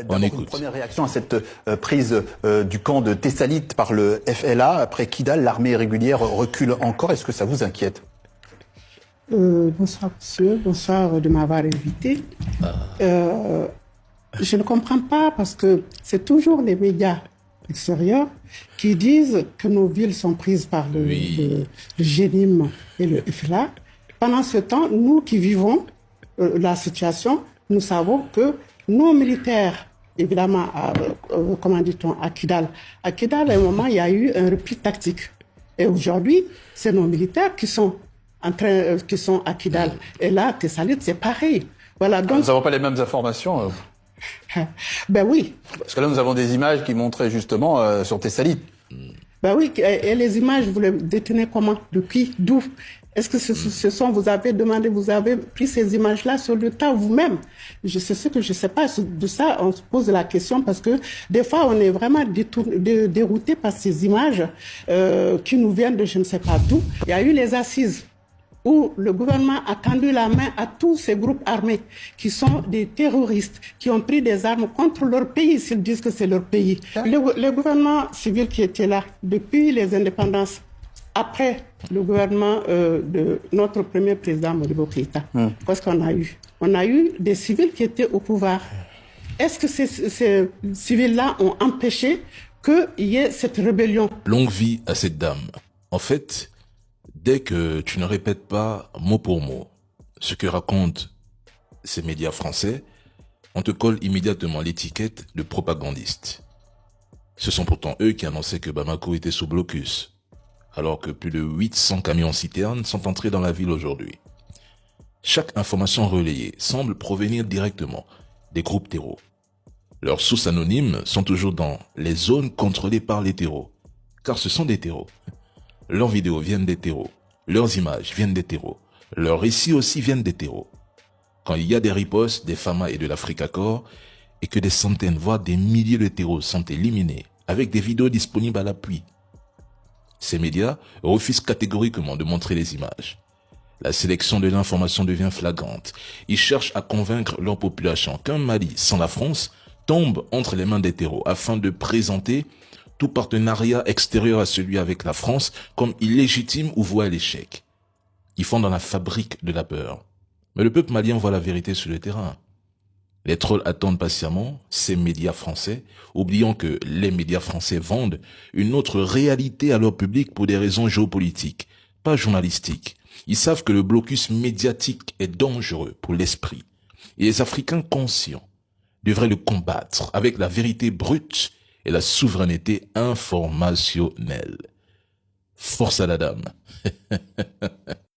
On écoute. Une première réaction à cette prise du camp de Tessalit par le FLA. Après Kidal, l'armée régulière recule encore. Est-ce que ça vous inquiète? Bonsoir monsieur, bonsoir de m'avoir invité. Je ne comprends pas parce que c'est toujours les médias extérieurs qui disent que nos villes sont prises par le GNIM et le FLA. Pendant ce temps, nous qui vivons la situation, nous savons que nos militaires, évidemment, comment dit-on, à Kidal, à un moment, il y a eu un repli tactique. Et aujourd'hui, c'est nos militaires qui sont à Kidal. Et là, Tessalit, c'est pareil. Voilà, donc... Nous n'avons pas les mêmes informations. Ben oui. Parce que là, nous avons des images qui montraient justement sur Tessalit. Ben oui, et les images, vous les détenez comment? Depuis? D'où? Est-ce que ce sont, vous avez demandé, vous avez pris ces images-là sur le tas vous-même? C'est ce que je sais pas. De ça, on se pose la question parce que des fois, on est vraiment dérouté par ces images qui nous viennent de je ne sais pas d'où. Il y a eu les assises où le gouvernement a tendu la main à tous ces groupes armés qui sont des terroristes, qui ont pris des armes contre leur pays, s'ils disent que c'est leur pays. Le gouvernement civil qui était là depuis les indépendances, après le gouvernement de notre premier président Modibo Keïta, qu'est-ce qu'on a eu? On a eu des civils qui étaient au pouvoir. Est-ce que ces civils-là ont empêché qu'il y ait cette rébellion? Longue vie à cette dame. En fait, dès que tu ne répètes pas mot pour mot ce que racontent ces médias français, on te colle immédiatement l'étiquette de propagandiste. Ce sont pourtant eux qui annonçaient que Bamako était sous blocus, alors que plus de 800 camions-citernes sont entrés dans la ville aujourd'hui. Chaque information relayée semble provenir directement des groupes terreaux. Leurs sources anonymes sont toujours dans les zones contrôlées par les terreaux, car ce sont des terreaux. Leurs vidéos viennent des terreaux, leurs images viennent des terreaux, leurs récits aussi viennent des terreaux. Quand il y a des ripostes, des FAMA et de l'Africacor, et que des centaines, voire des milliers de terreaux sont éliminés, avec des vidéos disponibles à l'appui, ces médias refusent catégoriquement de montrer les images. La sélection de l'information devient flagrante. Ils cherchent à convaincre leur population qu'un Mali sans la France tombe entre les mains des terreaux afin de présenter tout partenariat extérieur à celui avec la France comme illégitime ou voué à l'échec. Ils font dans la fabrique de la peur. Mais le peuple malien voit la vérité sur le terrain. Les trolls attendent patiemment ces médias français, oubliant que les médias français vendent une autre réalité à leur public pour des raisons géopolitiques, pas journalistiques. Ils savent que le blocus médiatique est dangereux pour l'esprit. Et les Africains conscients devraient le combattre avec la vérité brute et la souveraineté informationnelle. Force à la dame.